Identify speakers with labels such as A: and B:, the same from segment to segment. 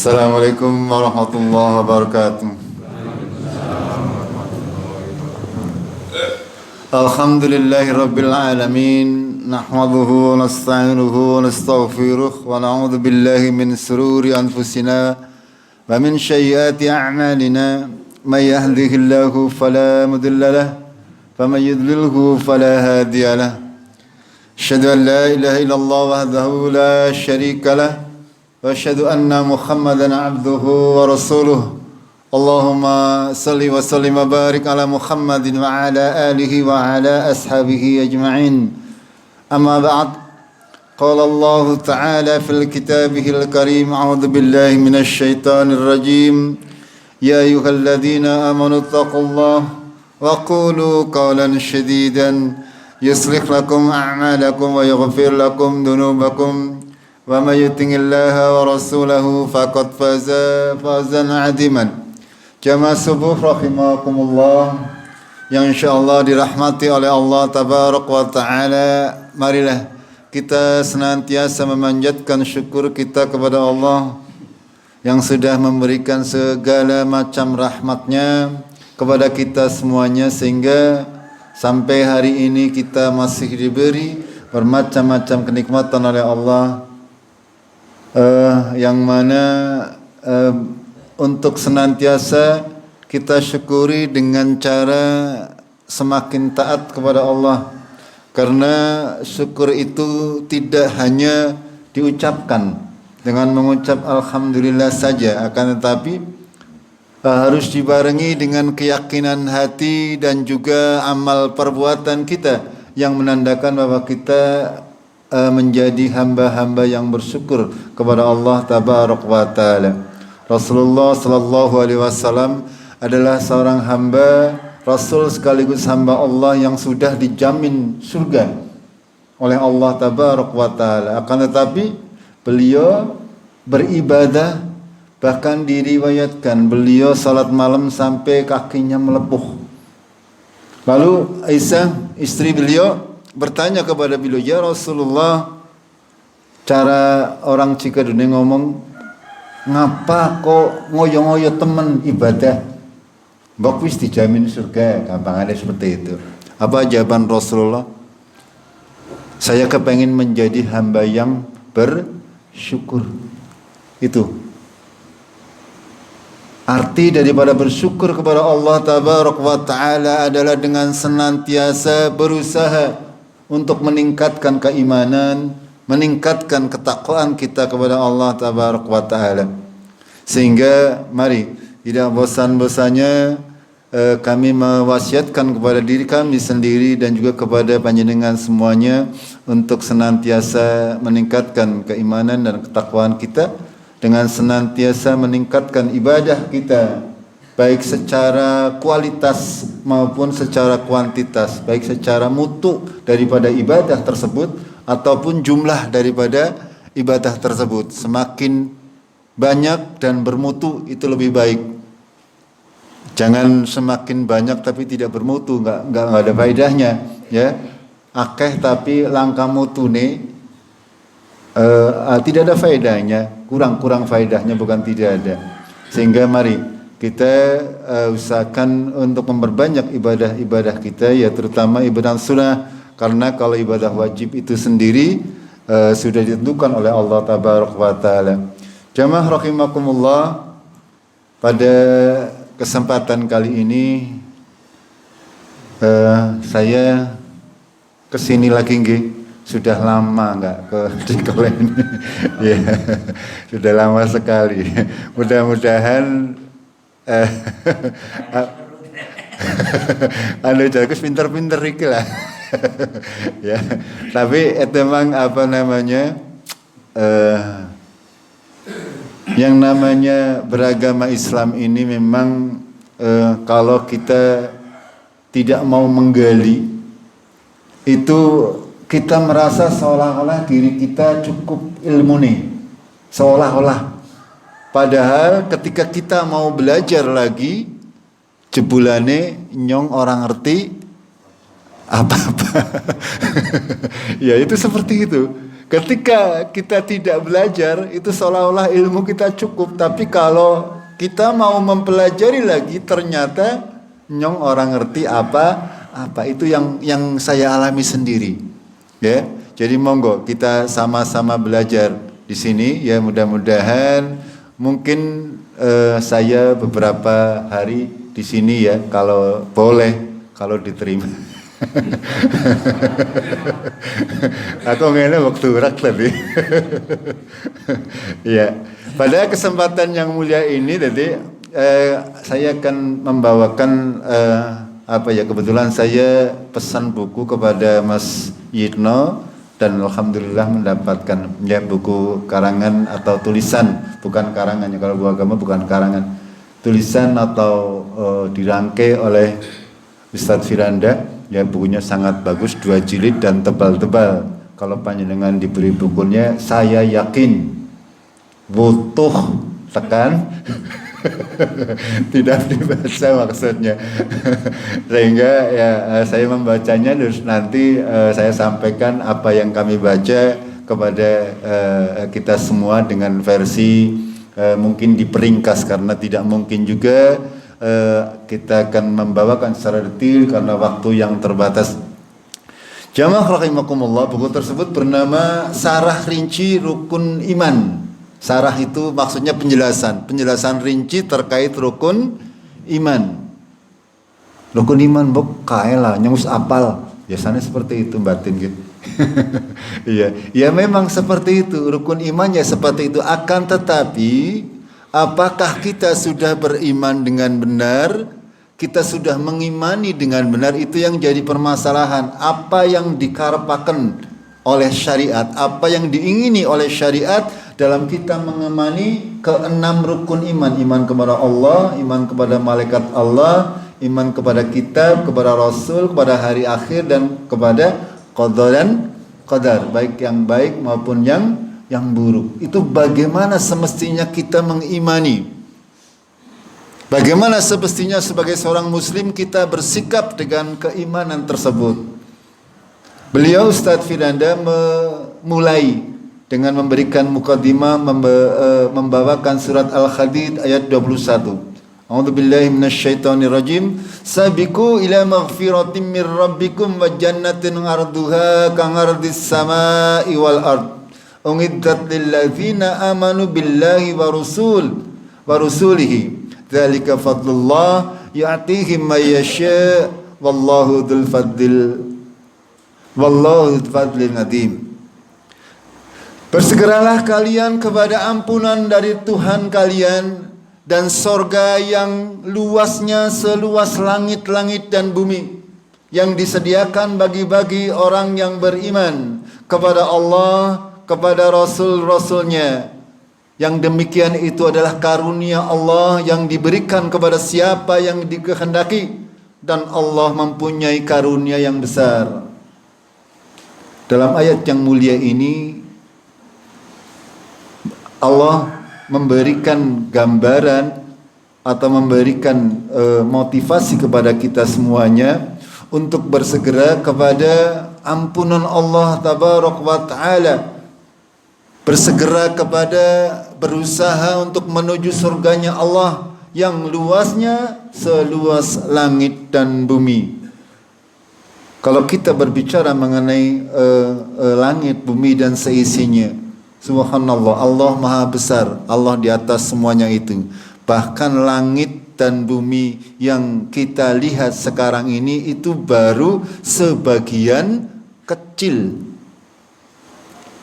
A: Assalamualaikum warahmatullahi wabarakatuh. Alhamdulillahi rabbil alamin. Nahmaduhu wa nasta'inuhu wa nastaghfiruh wa na'udzu billahi min sururi anfusina wa min sayyiati a'malina. May yahdihillahu fala mudilla lahu wa may yudlilhu fala hadiya lahu. Asyhadu an la ilaha illallah wahdahu la syarika lahu wa asyhadu anna Muhammadan abduhu wa rasuluh. Allahumma salli wa sallim wa barik ala Muhammadin wa ala alihi wa ala ashabihi ajma'in. Amma ba'd. Qala Allah ta'ala fil kitabihil karim. A'udzu billahi minasy syaithanir rajim. Ya ayyuhalladzina amanu taqullaha wa qulu qawlan shadidan yuslih lakum a'malakum wa yaghfir lakum dhunubakum. Wa may yuti'illaha wa rasulahu faqad faza fawzan 'aziman. Jamaah subuh rahimakumullah yang insyaallah dirahmati oleh Allah tabaraka wa taala. Marilah kita senantiasa memanjatkan syukur kita kepada Allah yang sudah memberikan segala macam rahmatnya kepada kita semuanya, sehingga sampai hari ini kita masih diberi bermacam-macam kenikmatan oleh Allah, yang mana untuk senantiasa kita syukuri dengan cara semakin taat kepada Allah. Karena syukur itu tidak hanya diucapkan dengan mengucap alhamdulillah saja, akan tetapi harus dibarengi dengan keyakinan hati dan juga amal perbuatan kita yang menandakan bahwa kita menjadi hamba-hamba yang bersyukur kepada Allah tabaraka wa taala. Rasulullah sallallahu alaihi wasallam adalah seorang hamba Rasul sekaligus hamba Allah yang sudah dijamin surga oleh Allah tabaraka wa taala. Akan tetapi beliau beribadah, bahkan diriwayatkan beliau salat malam sampai kakinya melepuh. Lalu Aisyah istri beliau bertanya kepada beliau, "Ya Rasulullah, cara orang Cikadune ngomong, ngapa kok ngoyo-ngoyo temen ibadah? Mbok wis dijamin surga." Gampangannya seperti itu. Apa jawaban Rasulullah? "Saya kepengin menjadi hamba yang bersyukur." Itu arti daripada bersyukur kepada Allah tabaraka wa taala adalah dengan senantiasa berusaha untuk meningkatkan keimanan, meningkatkan ketakwaan kita kepada Allah tabaraka wa taala. Sehingga mari tidak bosan-bosannya kami mewasiatkan kepada diri kami sendiri dan juga kepada panjenengan semuanya untuk senantiasa meningkatkan keimanan dan ketakwaan kita dengan senantiasa meningkatkan ibadah kita, baik secara kualitas maupun secara kuantitas, baik secara mutu daripada ibadah tersebut ataupun jumlah daripada ibadah tersebut. Semakin banyak dan bermutu itu lebih baik. Jangan semakin banyak tapi tidak bermutu, enggak ada faedahnya, ya. Akeh tapi langka mutune tidak ada faedahnya, kurang faedahnya, bukan tidak ada. Sehingga mari kita usahakan untuk memperbanyak ibadah-ibadah kita, ya terutama ibadah sunnah, karena kalau ibadah wajib itu sendiri sudah ditentukan oleh Allah tabaraka wa taala. Jamaah rahimakumullah, pada kesempatan kali ini saya kesini lagi nggih. Sudah lama enggak ke Cikole ini. Ya, sudah lama sekali. Mudah-mudahan anu jago pinter-pinter iki lah. Ya, tapi itu memang apa namanya yang namanya beragama Islam ini memang kalau kita tidak mau menggali itu, kita merasa seolah-olah diri kita cukup ilmu nih, seolah-olah. Padahal ketika kita mau belajar lagi, jebulane nyong orang ngerti apa-apa. Ya itu seperti itu. Ketika kita tidak belajar, itu seolah-olah ilmu kita cukup. Tapi kalau kita mau mempelajari lagi, ternyata nyong orang ngerti apa itu yang saya alami sendiri. Ya, jadi monggo kita sama-sama belajar di sini. Ya, mudah-mudahan mungkin saya beberapa hari di sini ya, kalau boleh, kalau diterima. Aku ngene waktu rak tadi. Ya, pada kesempatan yang mulia ini tadi saya akan membawakan kebetulan saya pesan buku kepada Mas Yitno dan alhamdulillah mendapatkan ya buku karangan atau tulisan, bukan karangannya, kalau buku agama bukan karangan, tulisan atau dirangkai oleh Ustadz Firanda. Ya, bukunya sangat bagus, 2 jilid dan tebal-tebal. Kalau panjenengan diberi bukunya, saya yakin butuh tekan tidak dibaca maksudnya. Sehingga ya saya membacanya, terus nanti saya sampaikan apa yang kami baca kepada kita semua dengan versi mungkin diperingkas, karena tidak mungkin juga kita akan membawakan secara detail karena waktu yang terbatas. Jamaah rahimakumullah, buku tersebut bernama Sarah Rinci Rukun Iman. Sarah itu maksudnya penjelasan rinci terkait rukun iman. Rukun iman bok kaela nyus apal. Biasanya seperti itu batin gitu. Iya, ya memang seperti itu. Rukun iman ya seperti itu, akan tetapi apakah kita sudah beriman dengan benar? Kita sudah mengimani dengan benar, itu yang jadi permasalahan. Apa yang dikarepaken oleh syariat, apa yang diingini oleh syariat dalam kita mengemani keenam rukun iman. Iman kepada Allah, iman kepada malaikat Allah, iman kepada kitab, kepada Rasul, kepada hari akhir, dan kepada qada dan qadar, baik yang baik maupun yang buruk. Itu bagaimana semestinya kita mengimani. Bagaimana semestinya sebagai seorang muslim kita bersikap dengan keimanan tersebut. Beliau Ustadz Firanda memulai dengan memberikan mukaddimah, membawakan surat Al-Hadid ayat 21. A'udzubillahi minasyaitonirrajim. Sabiqu ila maghfiratin mir rabbikum wa jannatin 'arduha ka'ardis samai wal ard. U'iddat lil ladzina amanu billahi wa rusulihi. Dzalika fadlullah ya'tihi may yasha wallahu dzul fadlil azim. Bersegeralah kalian kepada ampunan dari Tuhan kalian dan sorga yang luasnya seluas langit-langit dan bumi, yang disediakan bagi orang yang beriman kepada Allah, kepada Rasul-Rasulnya. Yang demikian itu adalah karunia Allah yang diberikan kepada siapa yang dikehendaki, dan Allah mempunyai karunia yang besar. Dalam ayat yang mulia ini Allah memberikan gambaran atau memberikan motivasi kepada kita semuanya untuk bersegera kepada ampunan Allah tabaraka wa ta'ala, bersegera kepada berusaha untuk menuju surganya Allah yang luasnya seluas langit dan bumi. Kalau kita berbicara mengenai langit, bumi dan seisinya, subhanallah, Allah maha besar, Allah di atas semuanya itu. Bahkan langit dan bumi yang kita lihat sekarang ini itu baru sebagian kecil.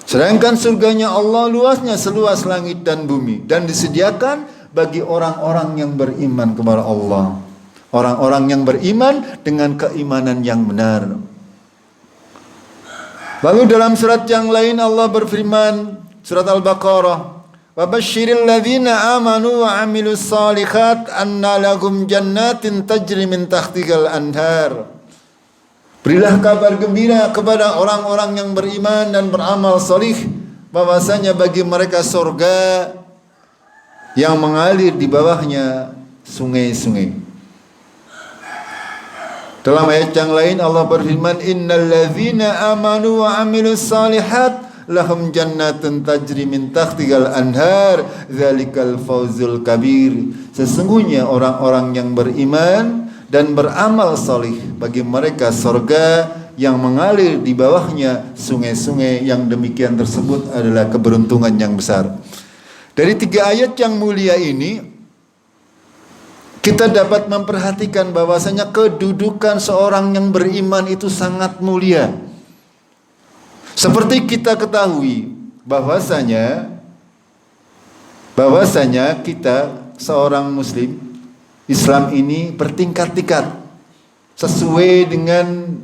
A: Sedangkan surganya Allah luasnya seluas langit dan bumi, dan disediakan bagi orang-orang yang beriman kepada Allah. Orang-orang yang beriman dengan keimanan yang benar. Lalu dalam surat yang lain Allah berfirman, surat Al-Baqarah, "Wa basyiril ladzina amanu wa 'amilus shalihat anna lahum jannatin tajri min tahtihal anhar." Berilah kabar gembira kepada orang-orang yang beriman dan beramal salih, bahwasanya bagi mereka surga yang mengalir di bawahnya sungai-sungai. Dalam ayat yang lain Allah berfirman, "Innal ladzina amanu wa 'amilus shalihat lahum jannatun tajri min tahtiha anhar dzalikal fawzul kabir. Sesungguhnya orang-orang yang beriman dan beramal salih, bagi mereka surga yang mengalir di bawahnya sungai-sungai. Yang demikian tersebut adalah keberuntungan yang besar. Dari 3 ayat yang mulia ini kita dapat memperhatikan bahwasanya kedudukan seorang yang beriman itu sangat mulia. Seperti kita ketahui bahwasanya kita seorang muslim Islam ini bertingkat-tingkat sesuai dengan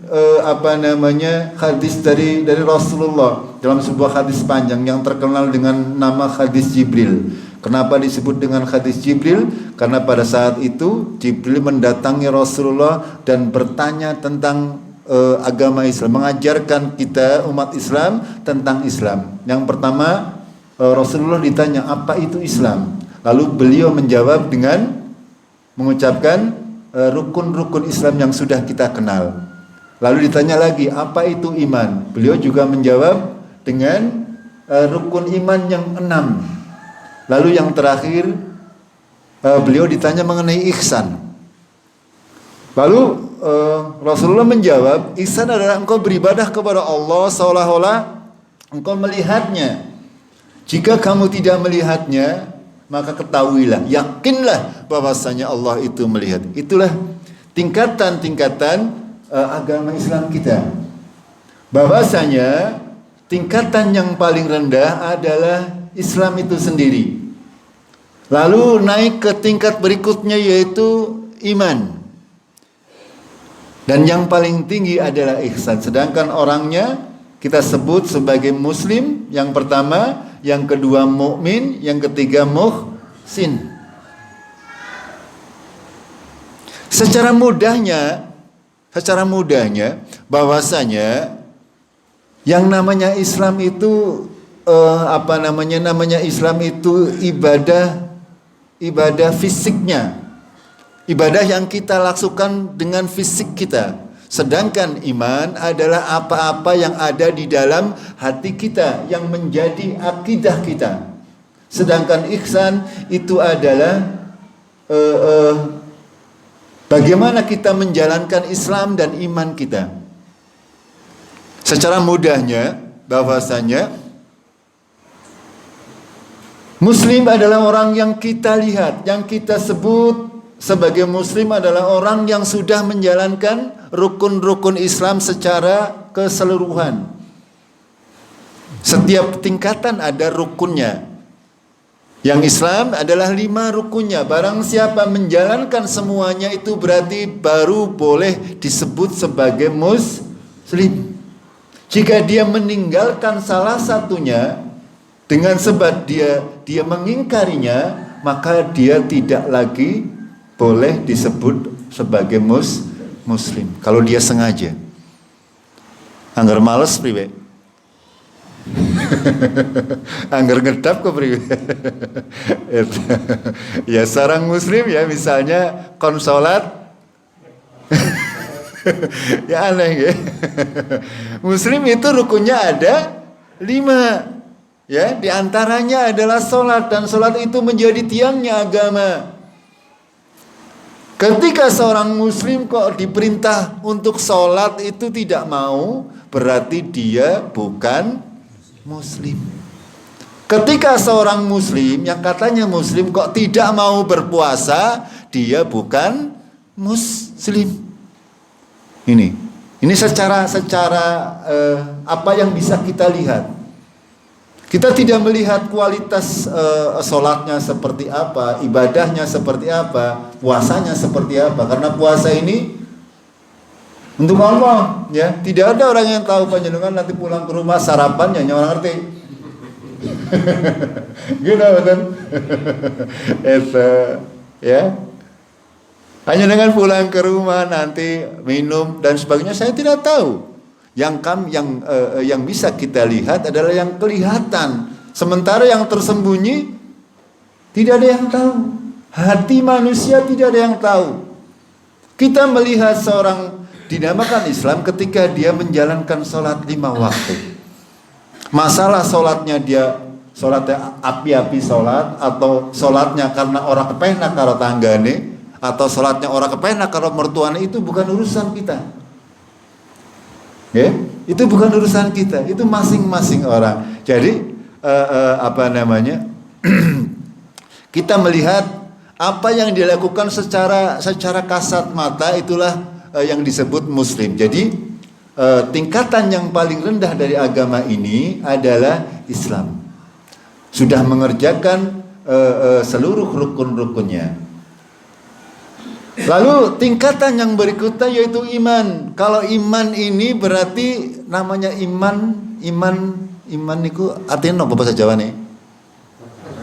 A: hadis dari Rasulullah dalam sebuah hadis panjang yang terkenal dengan nama hadis Jibril. Kenapa disebut dengan hadis Jibril? Karena pada saat itu Jibril mendatangi Rasulullah dan bertanya tentang agama Islam, mengajarkan kita umat Islam tentang Islam. Yang pertama Rasulullah ditanya apa itu Islam, lalu beliau menjawab dengan mengucapkan rukun-rukun Islam yang sudah kita kenal. Lalu ditanya lagi apa itu iman, beliau juga menjawab dengan rukun iman yang 6. Lalu yang terakhir beliau ditanya mengenai ihsan. Lalu Rasulullah menjawab, ihsan adalah engkau beribadah kepada Allah seolah-olah engkau melihatnya. Jika kamu tidak melihatnya, maka ketahuilah, yakinlah bahwasanya Allah itu melihat. Itulah tingkatan-tingkatan agama Islam kita. Bahwasanya tingkatan yang paling rendah adalah Islam itu sendiri. Lalu naik ke tingkat berikutnya yaitu iman. Dan yang paling tinggi adalah ihsan. Sedangkan orangnya kita sebut sebagai muslim yang pertama, yang kedua mukmin, yang ketiga muhsin. Secara mudahnya bahwasanya yang namanya Islam itu namanya Islam itu ibadah fisiknya. Ibadah yang kita lakukan dengan fisik kita. Sedangkan iman adalah apa-apa yang ada di dalam hati kita, yang menjadi akidah kita. Sedangkan ihsan itu adalah bagaimana kita menjalankan Islam dan iman kita. Secara mudahnya bahwasanya Muslim adalah orang yang kita lihat, yang kita sebut sebagai muslim adalah orang yang sudah menjalankan rukun-rukun Islam secara keseluruhan. Setiap tingkatan ada rukunnya. Yang Islam adalah 5 rukunnya. Barang siapa menjalankan semuanya itu berarti baru boleh disebut sebagai muslim. Jika dia meninggalkan salah satunya dengan sebab dia mengingkarinya, maka dia tidak lagi boleh disebut sebagai muslim. Kalau dia sengaja. Angger males priwe. Angger ngedap ke priwe. Ya seorang muslim ya misalnya konsolat. Ya aneh ya. Muslim itu rukunnya ada 5. Ya, di antaranya adalah sholat, dan sholat itu menjadi tiangnya agama. Ketika seorang muslim kok diperintah untuk sholat itu tidak mau, berarti dia bukan muslim. Ketika seorang muslim yang katanya muslim kok tidak mau berpuasa, dia bukan muslim. Ini secara apa yang bisa kita lihat. Kita tidak melihat kualitas sholatnya seperti apa, ibadahnya seperti apa, puasanya seperti apa. Karena puasa ini untuk Allah, ya. Tidak ada orang yang tahu panjenengan nanti pulang ke rumah sarapannya, orang ngerti. Gitu kan? Ya. Hanya dengan pulang ke rumah nanti minum dan sebagainya, saya tidak tahu. Yang bisa kita lihat adalah yang kelihatan. Sementara yang tersembunyi tidak ada yang tahu. Hati manusia tidak ada yang tahu. Kita melihat seorang dinamakan Islam ketika dia menjalankan sholat 5 waktu. Masalah sholatnya api-api sholat, atau sholatnya karena orang kepenak karo tanggane, atau sholatnya orang kepenak karo mertuane, itu bukan urusan kita. Ya, itu bukan urusan kita, itu masing-masing orang. Jadi kita melihat apa yang dilakukan secara kasat mata, itulah yang disebut muslim. Jadi tingkatan yang paling rendah dari agama ini adalah Islam. Sudah mengerjakan seluruh rukun-rukunnya. Lalu tingkatan yang berikutnya yaitu iman. Kalau iman ini berarti namanya iman niku artinya apa bahasa Jawa nih?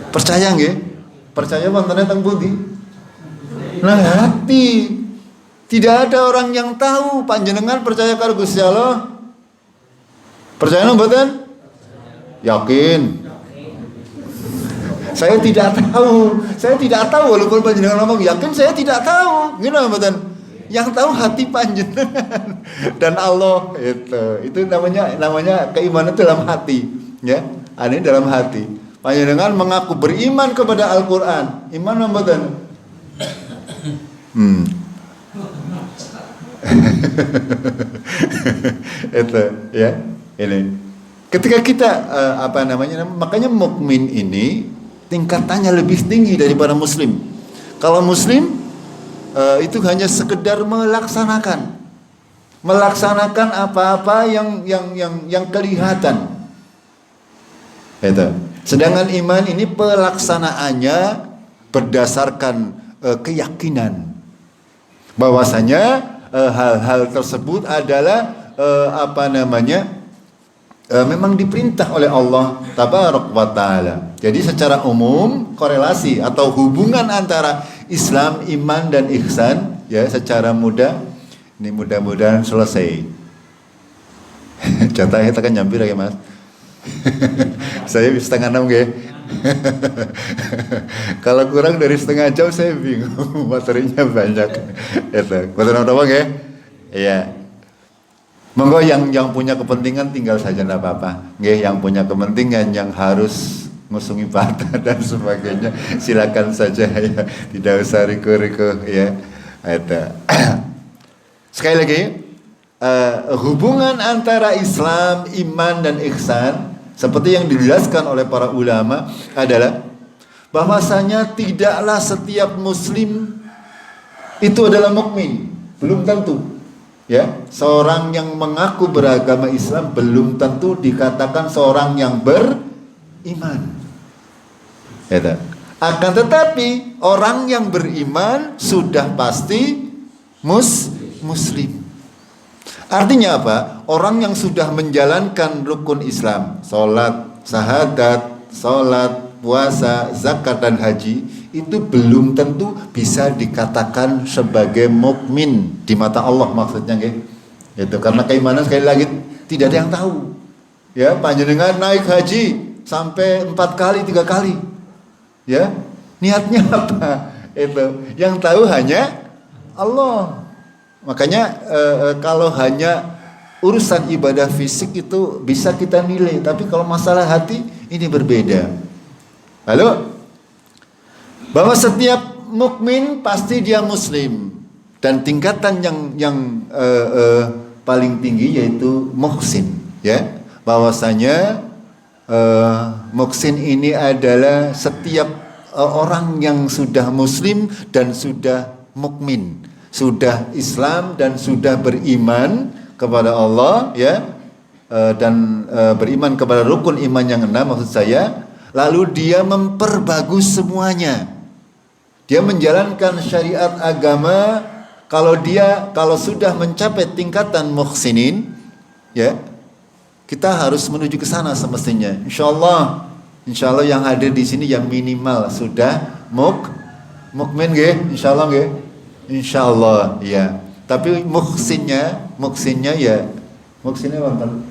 A: Percaya nggih? Percaya wonten teng pundi? Nah, hati. Tidak ada orang yang tahu panjenengan percaya karo Gusti Allah. Percaya mboten? Yakin. Saya tidak tahu walaupun panjenengan ngomong yakin, saya tidak tahu. Gimana mboten? Yang tahu hati panjenengan dan Allah itu namanya keimanan dalam hati, ya. Ini dalam hati. Panjenengan mengaku beriman kepada Al-Qur'an. Iman mboten? Itu ya, ini. Ketika kita makanya mukmin ini tingkatannya lebih tinggi daripada muslim. Kalau muslim itu hanya sekedar melaksanakan apa-apa yang kelihatan. Itu. Sedangkan iman ini pelaksanaannya berdasarkan keyakinan bahwasanya hal-hal tersebut adalah memang diperintah oleh Allah Tabaraka wa Ta'ala. Jadi secara umum korelasi atau hubungan antara Islam, iman dan ihsan, ya, secara mudah ini mudah-mudahan selesai. Contohnya kita kan nyampir ya Mas. Saya 5:30 ya. Kalau kurang dari setengah jam saya bingung, materinya banyak. Itu, betul apa ya? Iya. Monggo yang punya kepentingan tinggal saja, enggak apa-apa. Nggih, yang punya kepentingan yang harus ngusungi bata dan sebagainya, silakan saja ya. Tidak usah riko-riko ya. Itu. Sekali lagi, hubungan antara Islam, iman dan ihsan seperti yang dijelaskan oleh para ulama adalah bahwasanya tidaklah setiap muslim itu adalah mukmin, belum tentu. Ya, seorang yang mengaku beragama Islam belum tentu dikatakan seorang yang beriman. Ya, akan tetapi orang yang beriman sudah pasti muslim. Artinya apa? Orang yang sudah menjalankan rukun Islam, sholat, syahadat, sholat, puasa, zakat dan haji, itu belum tentu bisa dikatakan sebagai mukmin di mata Allah, maksudnya nggih. Itu karena keimanan sekali lagi tidak ada yang tahu. Ya, panjenengan naik haji sampai 4 kali, 3 kali. Ya, niatnya apa? Itu yang tahu hanya Allah. Makanya kalau hanya urusan ibadah fisik itu bisa kita nilai, tapi kalau masalah hati ini berbeda. Lalu bahwa setiap mukmin pasti dia muslim, dan tingkatan yang paling tinggi yaitu muhsin, ya. Bahwasanya muhsin ini adalah setiap orang yang sudah muslim dan sudah mukmin, sudah Islam dan sudah beriman kepada Allah, ya, dan beriman kepada rukun iman yang 6 maksud saya. Lalu dia memperbagus semuanya. Dia menjalankan syariat agama. Kalau sudah mencapai tingkatan muhsinin, ya, kita harus menuju ke sana semestinya. Insya Allah yang hadir di sini yang minimal sudah mukmin, nggih, insya Allah nggih. Insya Allah, ya. Tapi muhsinnya ya, muhsinnya wonten.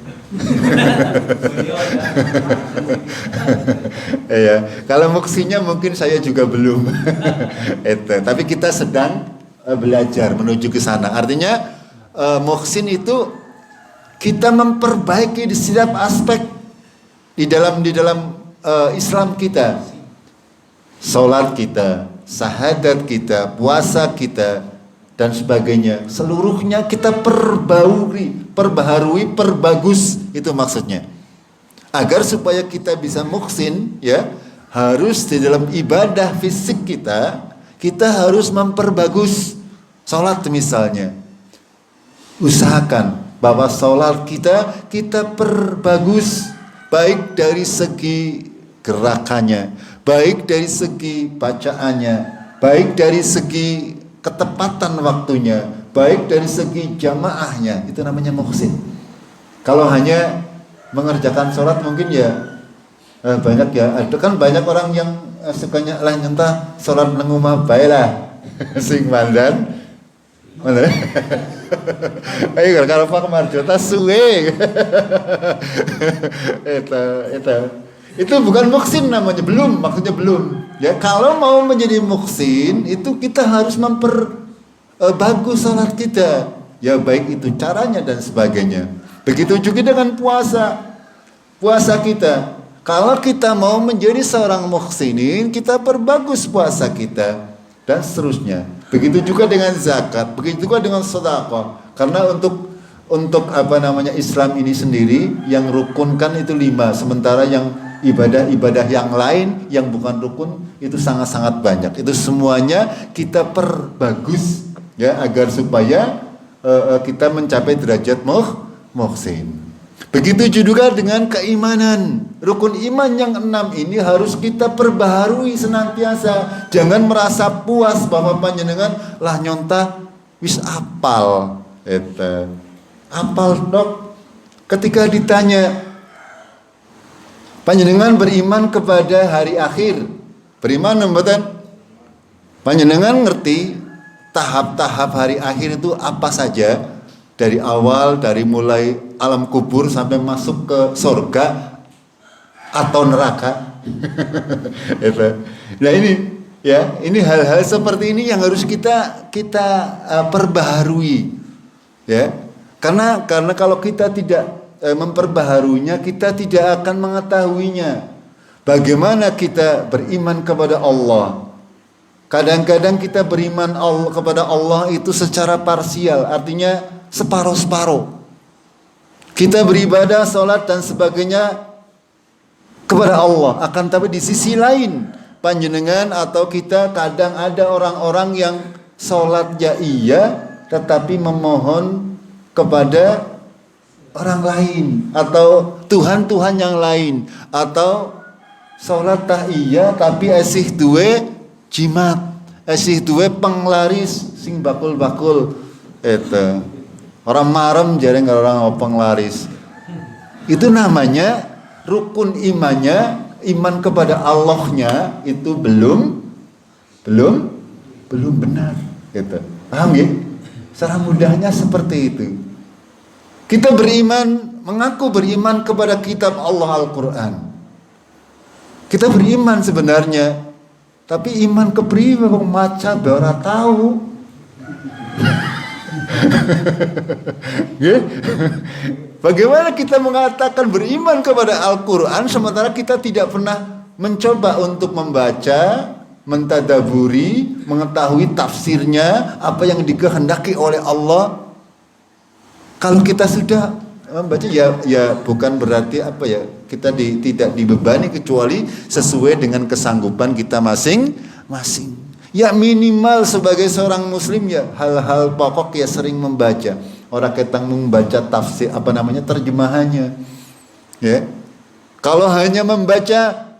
A: Ya, kalau muhsinnya mungkin saya juga belum. Itu. Tapi kita sedang belajar menuju ke sana. Artinya muhsin itu kita memperbaiki di setiap aspek Islam kita, salat kita, syahadat kita, puasa kita dan sebagainya, seluruhnya kita perbaharui, perbagus, itu maksudnya. Agar supaya kita bisa muhsin, ya, harus di dalam ibadah fisik kita harus memperbagus. Salat misalnya, usahakan bahwa salat kita perbagus, baik dari segi gerakannya, baik dari segi bacaannya, baik dari segi ketepatan waktunya, baik dari segi jamaahnya. Itu namanya muhsin. Kalau hanya mengerjakan sholat mungkin ya banyak ya, ada kan banyak orang yang sukanya lah nyentah sholat nengumah baiklah sing mandan mana ayo kalau Pak Marjota suwe itu bukan muhsin namanya, maksudnya belum ya. Kalau mau menjadi muhsin itu kita harus bagus sholat kita ya, baik itu caranya dan sebagainya. Begitu juga dengan puasa kita. Kalau kita mau menjadi seorang muhsinin, kita perbagus puasa kita dan seterusnya. Begitu juga dengan zakat, begitu juga dengan sedekah. Karena untuk Islam ini sendiri yang rukun kan itu 5, sementara yang ibadah-ibadah yang lain yang bukan rukun itu sangat-sangat banyak. Itu semuanya kita perbagus ya, agar supaya kita mencapai derajat muhsin. Begitu juga dengan keimanan. Rukun iman yang 6 ini harus kita perbaharui senantiasa. Jangan merasa puas bahwa panjenengan lah nyontah wis apal. Apal dok. Ketika ditanya, panjenengan beriman kepada hari akhir, beriman mboten? Panjenengan ngerti tahap-tahap hari akhir itu apa saja? Dari awal, dari mulai alam kubur sampai masuk ke surga atau neraka. Nah ini hal-hal seperti ini yang harus kita perbaharui, ya. Karena kalau kita tidak memperbaharuinya, kita tidak akan mengetahuinya. Bagaimana kita beriman kepada Allah? Kadang-kadang kita beriman kepada Allah itu secara parsial, artinya separuh-separuh. Kita beribadah, sholat dan sebagainya kepada Allah, akan tapi di sisi lain panjenengan atau kita kadang ada orang-orang yang sholatnya iya tetapi memohon kepada orang lain atau Tuhan-Tuhan yang lain, atau sholat tak iya tapi esih duwe jimat, esih duwe penglaris sing bakul-bakul itu. Orang marem jarang orang penglaris. Itu namanya rukun imannya, iman kepada Allahnya itu belum benar gitu. Paham ya? Secara mudahnya seperti itu. Kita mengaku beriman kepada kitab Allah Al-Qur'an. Kita beriman sebenarnya, tapi iman kepriwe wong maca be ora tahu. Bagaimana kita mengatakan beriman kepada Al-Quran sementara kita tidak pernah mencoba untuk membaca, mentadaburi, mengetahui tafsirnya, apa yang dikehendaki oleh Allah. Kalau kita sudah membaca ya bukan berarti kita tidak dibebani kecuali sesuai dengan kesanggupan kita masing-masing. Ya minimal sebagai seorang muslim ya hal-hal pokok ya sering membaca. Orang ketang membaca tafsir terjemahannya. Ya. Kalau hanya membaca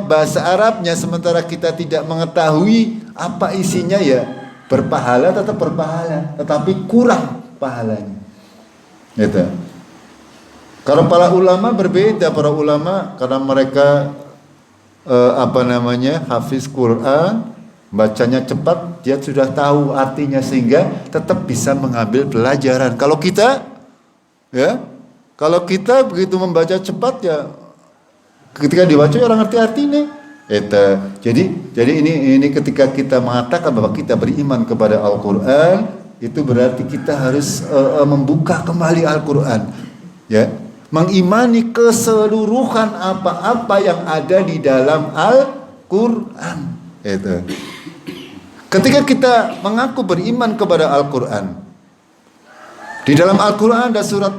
A: bahasa Arabnya sementara kita tidak mengetahui apa isinya ya berpahala, tetap berpahala, tetapi kurang pahalanya. Gitu. Kalau para ulama berbeda, para ulama karena mereka hafiz Quran, bacanya cepat, dia sudah tahu artinya sehingga tetap bisa mengambil pelajaran. Kalau kita begitu membaca cepat ya ketika dibaca orang ngerti artinya. Jadi ini ketika kita mengatakan bahwa kita beriman kepada Al-Qur'an, itu berarti kita harus membuka kembali Al-Qur'an. Ya. mengimani keseluruhan apa-apa yang ada di dalam Al-Quran. Itu. Ketika kita mengaku beriman kepada Al-Quran, di dalam Al-Quran ada surat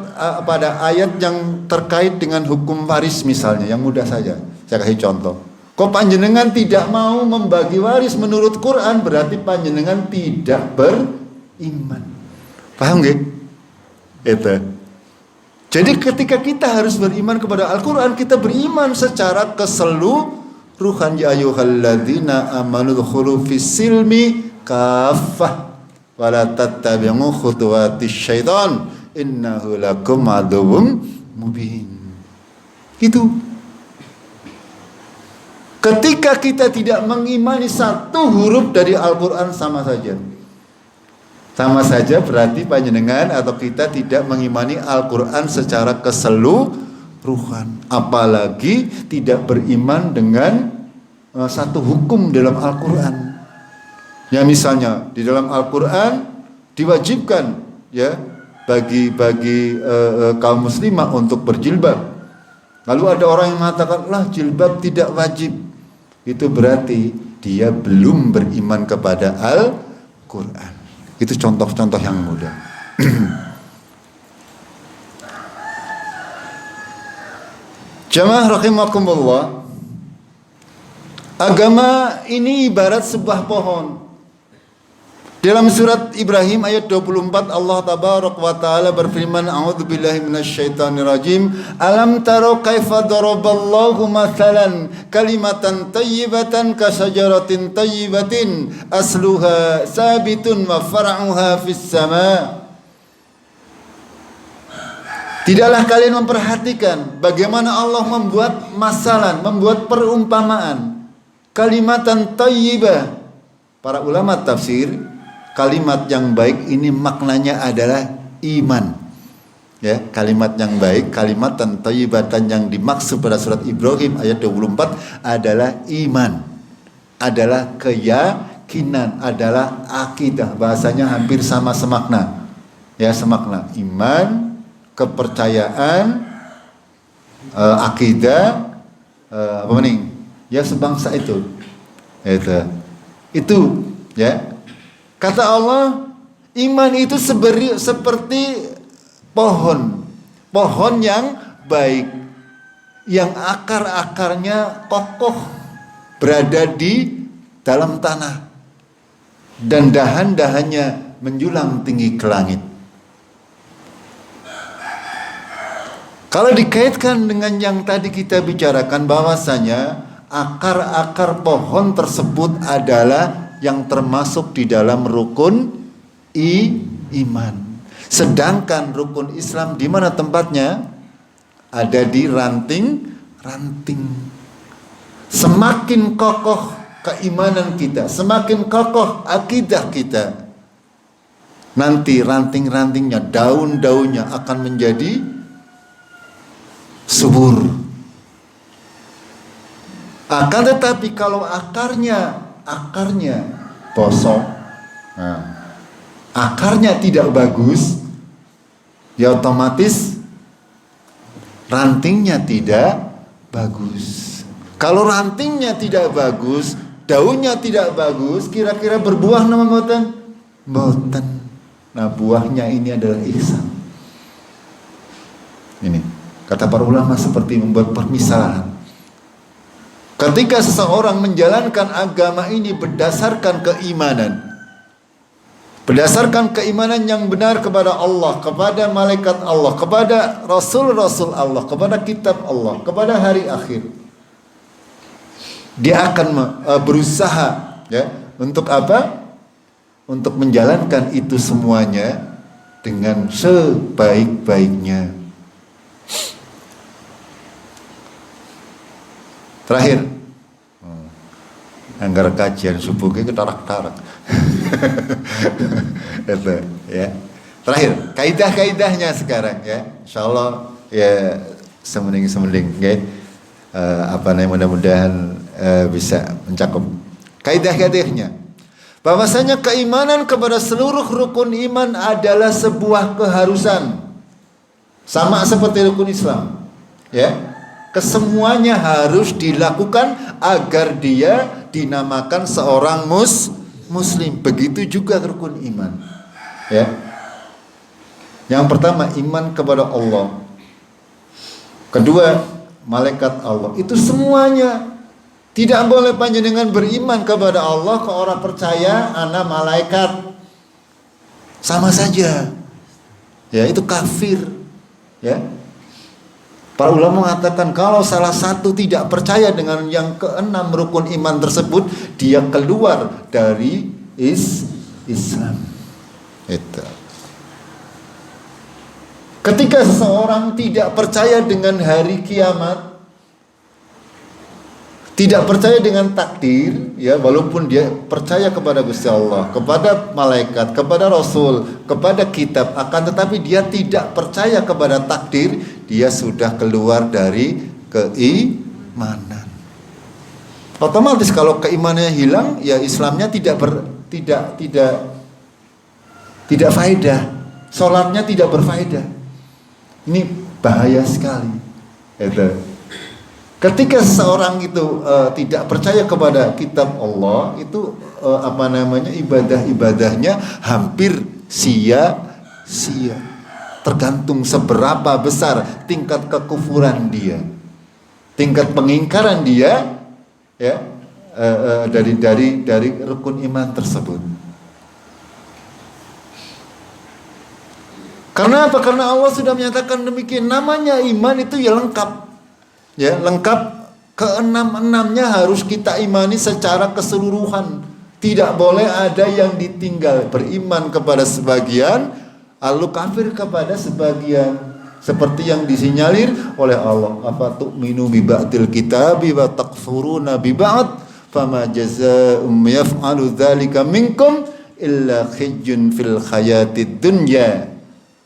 A: pada ayat yang terkait dengan hukum waris misalnya, yang mudah saja. Saya kasih contoh. Kok panjenengan tidak mau membagi waris menurut Quran, berarti panjenengan tidak beriman. Paham gak? Itu. Jadi ketika kita harus beriman kepada Al-Quran, kita beriman secara keseluruhan. Ya ayyuhalladzina amanu dkhulu fis silmi kaffah wala tattabi'u khutuwatis syaitan innahu lakum aduwwum mubin. Itu. Ketika kita tidak mengimani satu huruf dari Al-Quran sama saja. Sama saja berarti panjenengan atau kita tidak mengimani Al-Quran secara keseluruhan. Apalagi tidak beriman dengan satu hukum dalam Al-Quran. Ya misalnya di dalam Al-Quran diwajibkan ya bagi kaum muslimah untuk berjilbab. Lalu ada orang yang mengatakan lah jilbab tidak wajib. Itu berarti dia belum beriman kepada Al-Quran. Itu contoh-contoh yang mudah. Jamaah rahimakumullah, agama ini ibarat sebuah pohon. Dalam surat Ibrahim ayat 24 Allah tabarak wa taala berfirman, a'udzubillahi minasyaitonir rajim, alam taro kaifa daraballahu mathalan kalimatan thayyibatan kasajaratin thayyibatin asluha sabitun wa far'uha fis sama. Tidaklah kalian memperhatikan bagaimana Allah membuat masalan, membuat perumpamaan kalimatan thayyibah. Para ulama tafsir, kalimat yang baik ini maknanya adalah iman. Ya, kalimat yang baik, kalimat thayyibatan yang dimaksud pada surat Ibrahim ayat 24 adalah iman. Adalah keyakinan, adalah akidah. Bahasanya hampir sama semakna. Ya, semakna. Iman, kepercayaan, akidah, apa nih? Ya sebangsa itu. Itu ya. Kata Allah, iman itu seperti pohon yang baik, yang akar-akarnya kokoh berada di dalam tanah dan dahan-dahannya menjulang tinggi ke langit. Kalau dikaitkan dengan yang tadi kita bicarakan bahwasanya akar-akar pohon tersebut adalah yang termasuk di dalam rukun iman. Sedangkan rukun Islam di mana tempatnya? Ada di ranting-ranting. Semakin kokoh keimanan kita, semakin kokoh akidah kita, nanti ranting-rantingnya, daun-daunnya akan menjadi subur. Akan tetapi kalau akarnya bosok, akarnya tidak bagus, ya otomatis rantingnya tidak bagus. Kalau rantingnya tidak bagus, daunnya tidak bagus, kira-kira berbuah nama mboten? Mboten. Nah, buahnya ini adalah ihsan. Ini kata para ulama seperti membuat permisalan. Ketika seseorang menjalankan agama ini berdasarkan keimanan yang benar kepada Allah, kepada malaikat Allah, kepada rasul-rasul Allah, kepada kitab Allah, kepada hari akhir, dia akan berusaha ya, untuk apa? Untuk menjalankan itu semuanya dengan sebaik-baiknya. Terakhir, anggar kajian subuh ke tarak-tarak. Itu ya. Terakhir, kaidah-kaidahnya sekarang ya. Insyaallah ya semending ya. Mudah-mudahan bisa mencakup kaidah-kaidahnya. Bahwasanya keimanan kepada seluruh rukun iman adalah sebuah keharusan. Sama seperti rukun Islam. Ya. Kesemuanya harus dilakukan agar dia dinamakan seorang muslim. Begitu juga rukun iman. Ya. Yang pertama iman kepada Allah. Kedua, malaikat Allah. Itu semuanya. Tidak boleh panjenengan beriman kepada Allah ke orang percaya ana malaikat. Sama saja. Ya, itu kafir. Ya. Para ulama mengatakan kalau salah satu tidak percaya dengan yang keenam rukun iman tersebut, dia keluar dari Islam. Itu. Ketika seseorang tidak percaya dengan hari kiamat, tidak percaya dengan takdir, ya, walaupun dia percaya kepada Gusti Allah, kepada malaikat, kepada Rasul, kepada kitab, akan tetapi dia tidak percaya kepada takdir, dia sudah keluar dari keimanan. Otomatis kalau keimanannya hilang, ya Islamnya tidak faedah, sholatnya tidak berfaedah. Ini bahaya sekali. Itu. Ketika seseorang itu tidak percaya kepada kitab Allah, itu ibadah-ibadahnya hampir sia-sia. Tergantung seberapa besar tingkat kekufuran dia, tingkat pengingkaran dia, ya, dari rukun iman tersebut. Karena apa? Karena Allah sudah menyatakan demikian. Namanya iman itu ya lengkap. Ya, lengkap, keenam-enamnya harus kita imani secara keseluruhan. Tidak boleh ada yang ditinggal. Beriman kepada sebagian, lalu kafir kepada sebagian. Seperti yang disinyalir oleh Allah. Apa tu'minu bi ba'dil kitabi wa takfuruna bi ba'd, fama jazaa'um yaf'alu dzalika minkum illa khizyun fil hayatid dunya.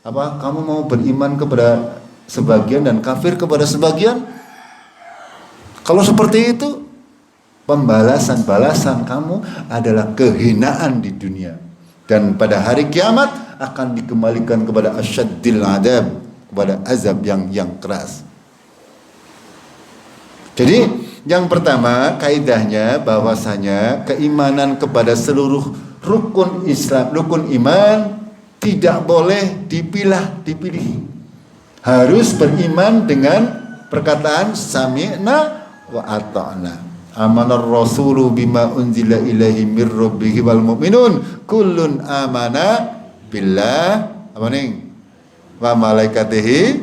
A: Apa? Kamu mau beriman kepada sebagian dan kafir kepada sebagian? Kalau seperti itu, pembalasan-balasan kamu adalah kehinaan di dunia. Dan pada hari kiamat akan dikembalikan kepada asyaddil adab, kepada azab yang keras. Jadi yang pertama kaidahnya bahwasanya keimanan kepada seluruh rukun Islam, rukun iman tidak boleh dipilih. Harus beriman dengan perkataan sami'na wa ata'na. Amanar rasulu bima unzila ilaihi mir rabbihi wal mu'minun kullun amana billah apa ning wa malaikatihi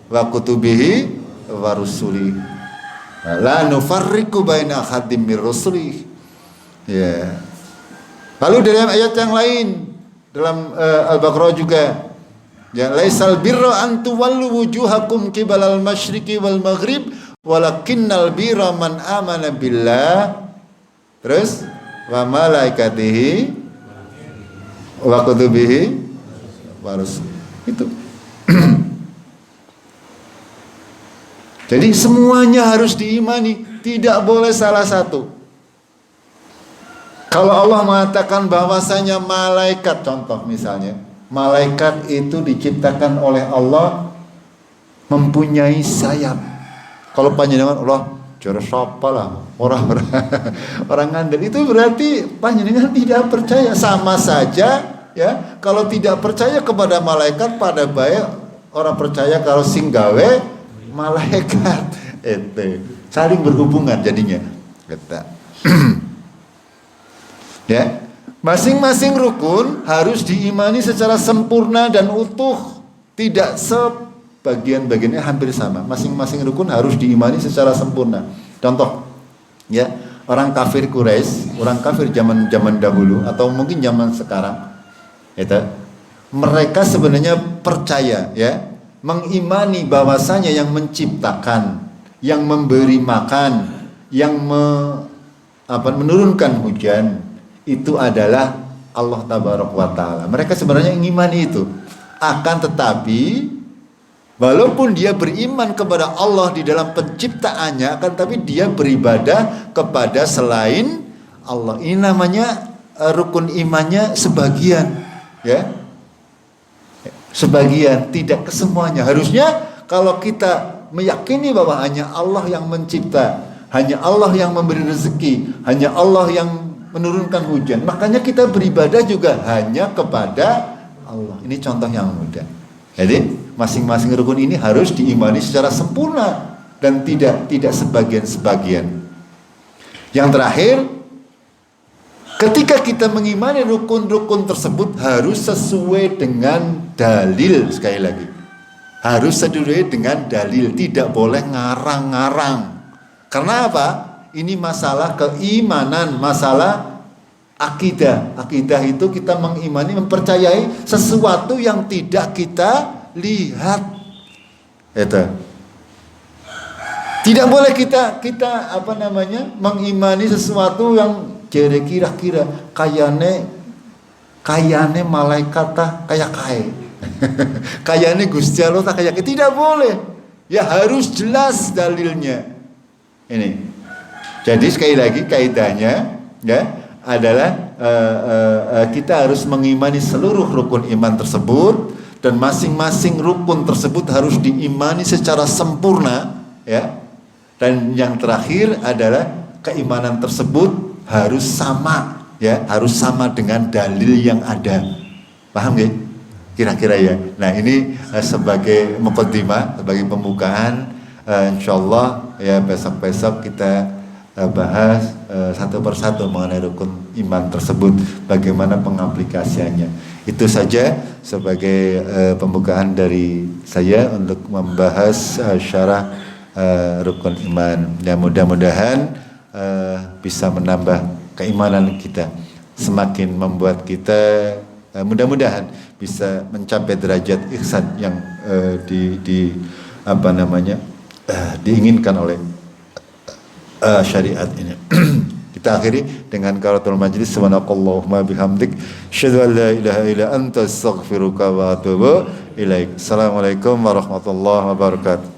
A: wa kutubihi wa rusulihi la nufarriqu baina ahadin mir rusulihi. Ya. Lalu dalam ayat yang lain dalam Al-Baqarah juga, ya, laisal birra an tuwallu wujuhakum qibalal masyriqi wal maghrib walakinnal birra man amana billah, terus wa malaikatihi wa kutubihi wa rusul. Itu. Jadi semuanya harus diimani, tidak boleh salah satu. Kalau Allah mengatakan bahwasanya malaikat, contoh misalnya, malaikat itu diciptakan oleh Allah mempunyai sayap. Kalau panjenengan Allah jare sapa lah, orang ngandel, itu berarti panjenengan tidak percaya. Sama saja, ya, kalau tidak percaya kepada malaikat pada baik orang percaya kalau sing gawe malaikat. Itu saling berhubungan jadinya. Kita. Ya, masing-masing rukun harus diimani secara sempurna dan utuh, tidak bagian-bagiannya hampir sama. Masing-masing rukun harus diimani secara sempurna. Contoh, ya, orang kafir Quraisy, orang kafir zaman dahulu atau mungkin zaman sekarang, itu mereka sebenarnya percaya, ya, mengimani bahwasanya yang menciptakan, yang memberi makan, yang menurunkan hujan itu adalah Allah Tabaraka wa Ta'ala. Mereka sebenarnya mengimani itu. Akan tetapi walaupun dia beriman kepada Allah di dalam penciptaannya, akan tapi dia beribadah kepada selain Allah. Ini namanya rukun imannya sebagian, ya. sebagian, tidak kesemuanya. Harusnya kalau kita meyakini bahwa hanya Allah yang mencipta, hanya Allah yang memberi rezeki, hanya Allah yang menurunkan hujan, makanya kita beribadah juga hanya kepada Allah. Ini contoh yang mudah. Jadi masing-masing rukun ini harus diimani secara sempurna dan tidak sebagian-sebagian. Yang terakhir, ketika kita mengimani rukun-rukun tersebut harus sesuai dengan dalil. Sekali lagi, harus sesuai dengan dalil, tidak boleh ngarang-ngarang. Karena apa? Ini masalah keimanan, masalah akidah. Akidah itu kita mengimani, mempercayai sesuatu yang tidak kita lihat. Itu. Tidak boleh kita mengimani sesuatu yang kira-kira kayane malaikat kayak kayane Gusti Allah kayak tidak boleh. Ya harus jelas dalilnya. Ini. Jadi sekali lagi kaidahnya ya adalah kita harus mengimani seluruh rukun iman tersebut, dan masing-masing rukun tersebut harus diimani secara sempurna ya. Dan yang terakhir adalah keimanan tersebut harus sama ya, harus sama dengan dalil yang ada. Paham nggak? Kira-kira ya. Nah ini sebagai muqaddimah, sebagai pembukaan, insyaallah ya besok-besok kita bahas satu persatu mengenai rukun iman tersebut, bagaimana pengaplikasiannya. Itu saja sebagai pembukaan dari saya untuk membahas syarah rukun iman. Ya mudah-mudahan bisa menambah keimanan kita, semakin membuat kita mudah-mudahan bisa mencapai derajat ihsan yang diinginkan oleh syariat ini. Kita akhiri dengan qiraatul majlis. Subhanakallahumma bihamdik, asyhadu an la ilaha illa anta, astaghfiruka wa atubu ilaik. Assalamualaikum warahmatullahi wabarakatuh.